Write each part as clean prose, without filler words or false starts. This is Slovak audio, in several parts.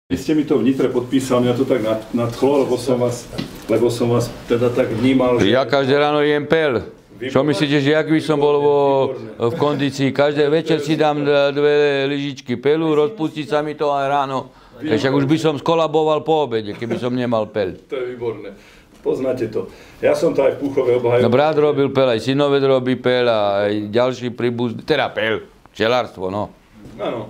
Ste mi to v Nitre podpísal, mňa to tak nadchlo, lebo som vás teda tak vnímal, že... Ja každé ráno jem pel. Čo myslíte, že jak by som bol v kondícii? Každý večer si dám 2 lyžičky pelu, rozpustí sa mi to aj ráno. Však už by som skolaboval po obede, keby som nemal pel. To je výborné. Poznáte to. Ja som to aj v Púchove obhajoval. No brat robil pel, aj synovec robí pel, a aj ďalší príbuzný, teda pel, včelárstvo, no. Áno.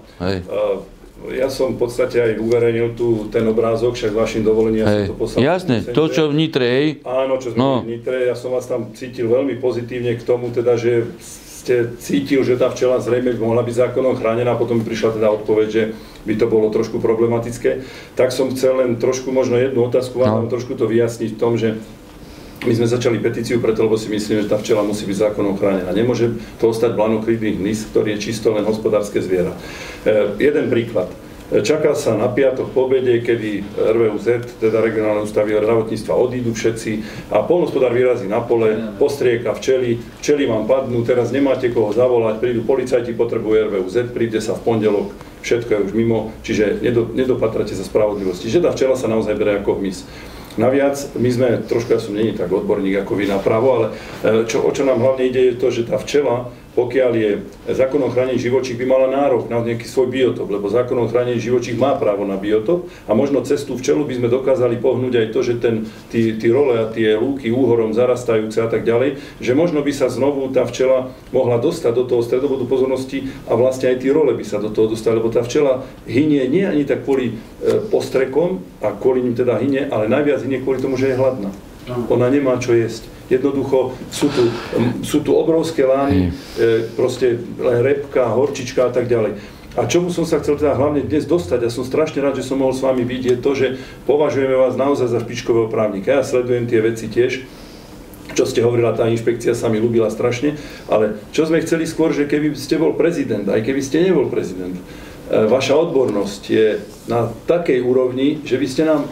Ja som v podstate aj uverejnil ten obrázok, však s vašim dovolením ja som to poslal. Jasné, to čo v Nitre, hej? Áno, čo sme v Nitre, ja som vás tam cítil veľmi pozitívne k tomu, teda, že ste cítil, že tá včela zrejme mohla byť zákonom chránená, potom mi prišla teda odpoveď, že by to bolo trošku problematické. Tak som chcel len trošku možno jednu otázku vám trošku to vyjasniť v tom, že my sme začali petíciu preto, lebo si myslíme, že tá včela musí byť zákonom chránená. Nemôže to ostať blanokrídny hmyz, ktorý je čisto len hospodárske zviera. Jeden príklad. Čaká sa na piatok po obede, kedy RVUZ, teda regionálne ústavy zdravotníctva, odídu všetci a poľnohospodár vyrazí na pole, postrieka včely vám padnú, teraz nemáte koho zavolať, prídu policajti, potrebujú RVUZ, príde sa v pondelok, všetko je už mimo, čiže nedopatrate sa spravodlivosti. Že tá včela sa naozaj berie ako hmyz. Naviac, my sme, trošku ja som není tak odborník ako vy na právo, ale o čo nám hlavne ide je to, že tá včela, pokiaľ je zákonom chránený živočích, by mala nárok na nejaký svoj biotop, lebo zákonom chránený živočích má právo na biotop a možno cez tú včelu by sme dokázali pohnúť aj to, že tí role a tie lúky úhorom zarastajúce a tak ďalej, že možno by sa znovu tá včela mohla dostať do toho stredobodu pozornosti a vlastne aj tí role by sa do toho dostali, lebo tá včela hynie nie ani tak kvôli postrekom a kvôli nim teda hynie, ale najviac hynie kvôli tomu, že je hladná. Ona nemá čo jesť. Jednoducho sú tu obrovské lány, proste len repka, horčička a tak ďalej. A čomu som sa chcel teda hlavne dnes dostať, a som strašne rád, že som mohol s vami byť, je to, že považujeme vás naozaj za špičkového právnika. Ja sledujem tie veci tiež, čo ste hovorila, tá inšpekcia sa mi ľúbila strašne, ale čo sme chceli skôr, že keby ste bol prezident, aj keby ste nebol prezident, vaša odbornosť je na takej úrovni, že by ste nám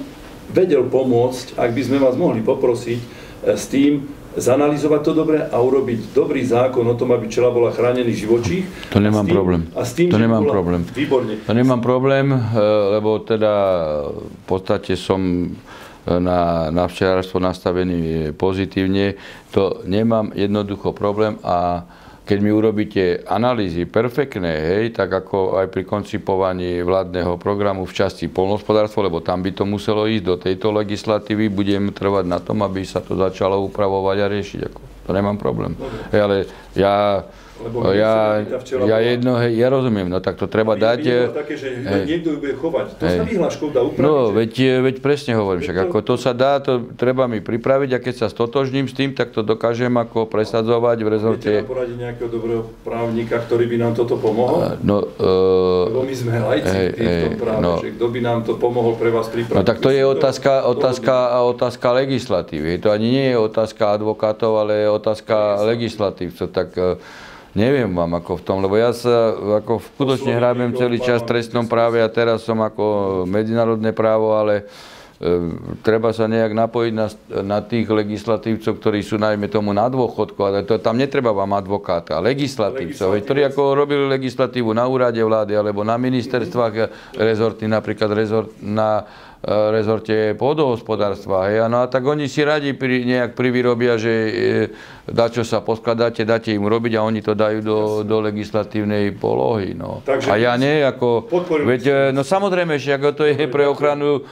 vedel pomôcť, ak by sme vás mohli poprosiť s tým, zanalizovať to dobre a urobiť dobrý zákon o tom, aby včela bola chránený živočích. To nemám problém. To nemám problém. Výborne. To nemám problém, lebo teda v podstate som na včelárstvo nastavený pozitívne. To nemám jednoducho problém a keď mi urobíte analýzy perfektné, hej, tak ako aj pri koncipovaní vládneho programu v časti poľnohospodárstva, lebo tam by to muselo ísť do tejto legislatívy, budem trvať na tom, aby sa to začalo upravovať a riešiť. To nemám problém. Hej, ale ja rozumiem, no tak to treba dať. Také, že niekto ju bude chovať. To sa vyhláškou dá upraviť. No, veď presne hovorím, však ako to sa dá, to treba mi pripraviť a keď sa stotožním s tým, tak to dokážem ako presadzovať v rezorte. Viete nám poradiť nejakého dobrého právnika, ktorý by nám toto pomohol? Lebo my sme lajci v tom práve, že kto by nám to pomohol pre vás pripraviť? No tak to je otázka legislatívy. To ani nie je otázka advokátov, ale je otázka legislatívcov. Tak neviem vám ako v tom, lebo ja sa ako skutočne hrábem celý čas v trestnom práve a teraz som ako medzinárodné právo, ale treba sa nejak napojiť na tých legislatívcov, ktorí sú najmä tomu na dôchodku, ale tam netreba vám advokáta, legislatívcov, ktorí ako robili legislatívu na úrade vlády alebo na ministerstvách rezorty, napríklad na rezorte pôdohospodárstva. No a tak oni si radi nejak privyrobia, že dačo sa poskladáte, dáte im robiť a oni to dajú do legislatívnej polohy. No. A ja nie, ako... No samozrejme, že ako to je pre ochranu,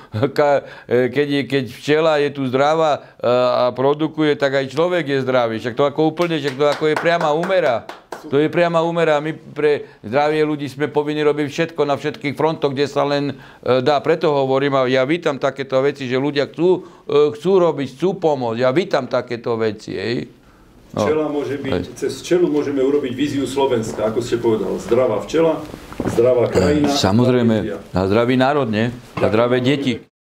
keď včela je tu zdravá a produkuje, tak aj človek je zdravý. Však to ako úplne, však to ako je priama úmera. To je priama úmera. My pre zdravie ľudí sme povinni robiť všetko na všetkých frontoch, kde sa len dá. Preto hovorím, a ja vítam takéto veci, že ľudia chcú robiť, chcú pomôcť. Ja vítam takéto veci. Včela môže byť, cez včelu môžeme urobiť víziu Slovenska, ako ste povedal. Zdravá včela, zdravá krajina. Samozrejme, a zdravý národ, nie? A zdravé deti.